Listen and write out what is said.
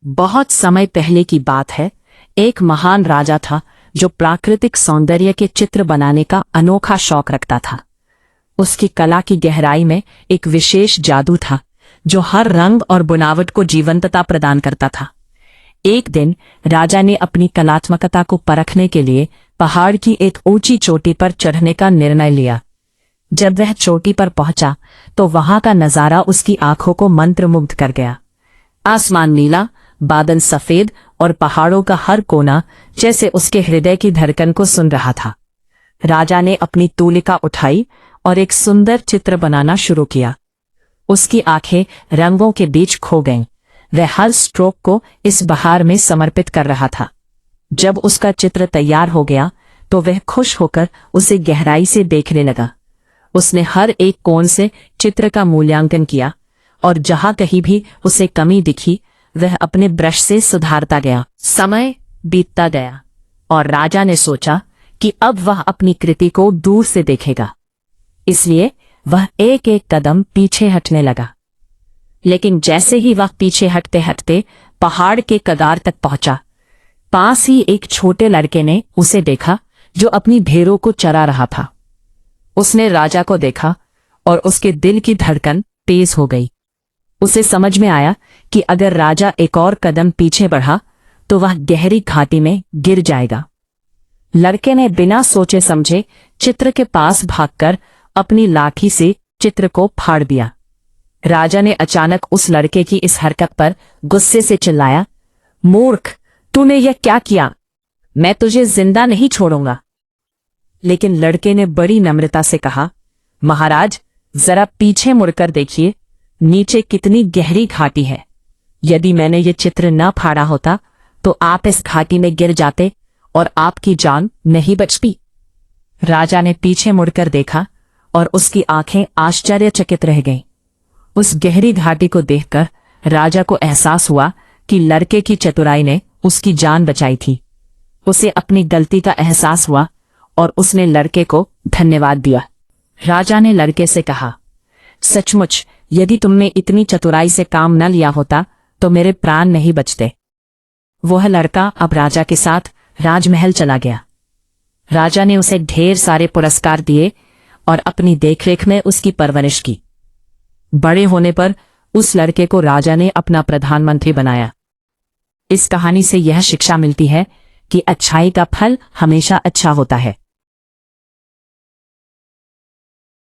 बहुत समय पहले की बात है। एक महान राजा था जो प्राकृतिक सौंदर्य के चित्र बनाने का अनोखा शौक रखता था। उसकी कला की गहराई में एक विशेष जादू था जो हर रंग और बुनावट को जीवंतता प्रदान करता था। एक दिन राजा ने अपनी कलात्मकता को परखने के लिए पहाड़ की एक ऊंची चोटी पर चढ़ने का निर्णय लिया। जब वह चोटी पर पहुंचा तो वहां का नजारा उसकी आंखों को मंत्रमुग्ध कर गया। आसमान नीला, बादल सफेद और पहाड़ों का हर कोना जैसे उसके हृदय की धड़कन को सुन रहा था। राजा ने अपनी तूलिका उठाई और एक सुंदर चित्र बनाना शुरू किया। उसकी आंखें रंगों के बीच खो गईं। वह हर स्ट्रोक को इस बहार में समर्पित कर रहा था। जब उसका चित्र तैयार हो गया तो वह खुश होकर उसे गहराई से देखने लगा। उसने हर एक कोण से चित्र का मूल्यांकन किया और जहां कहीं भी उसे कमी दिखी वह अपने ब्रश से सुधारता गया। समय बीतता गया और राजा ने सोचा कि अब वह अपनी कृति को दूर से देखेगा। इसलिए वह एक एक कदम पीछे हटने लगा। लेकिन जैसे ही वह पीछे हटते हटते पहाड़ के कगार तक पहुंचा, पास ही एक छोटे लड़के ने उसे देखा जो अपनी भेड़ों को चरा रहा था। उसने राजा को देखा और उसके दिल की धड़कन तेज हो गई। उसे समझ में आया कि अगर राजा एक और कदम पीछे बढ़ा तो वह गहरी घाटी में गिर जाएगा। लड़के ने बिना सोचे समझे चित्र के पास भागकर अपनी लाठी से चित्र को फाड़ दिया। राजा ने अचानक उस लड़के की इस हरकत पर गुस्से से चिल्लाया, मूर्ख, तूने यह क्या किया? मैं तुझे जिंदा नहीं छोड़ूंगा। लेकिन लड़के ने बड़ी नम्रता से कहा, महाराज, जरा पीछे मुड़कर देखिए, नीचे कितनी गहरी घाटी है। यदि मैंने ये चित्र न फाड़ा होता तो आप इस घाटी में गिर जाते और आपकी जान नहीं बचती। राजा ने पीछे मुड़कर देखा और उसकी आंखें आश्चर्यचकित रह गईं। उस गहरी घाटी को देखकर राजा को एहसास हुआ कि लड़के की चतुराई ने उसकी जान बचाई थी। उसे अपनी गलती का एहसास हुआ और उसने लड़के को धन्यवाद दिया। राजा ने लड़के से कहा, सचमुच यदि तुमने इतनी चतुराई से काम न लिया होता तो मेरे प्राण नहीं बचते। वह लड़का अब राजा के साथ राजमहल चला गया। राजा ने उसे ढेर सारे पुरस्कार दिए और अपनी देखरेख में उसकी परवरिश की। बड़े होने पर उस लड़के को राजा ने अपना प्रधानमंत्री बनाया। इस कहानी से यह शिक्षा मिलती है कि अच्छाई का फल हमेशा अच्छा होता है।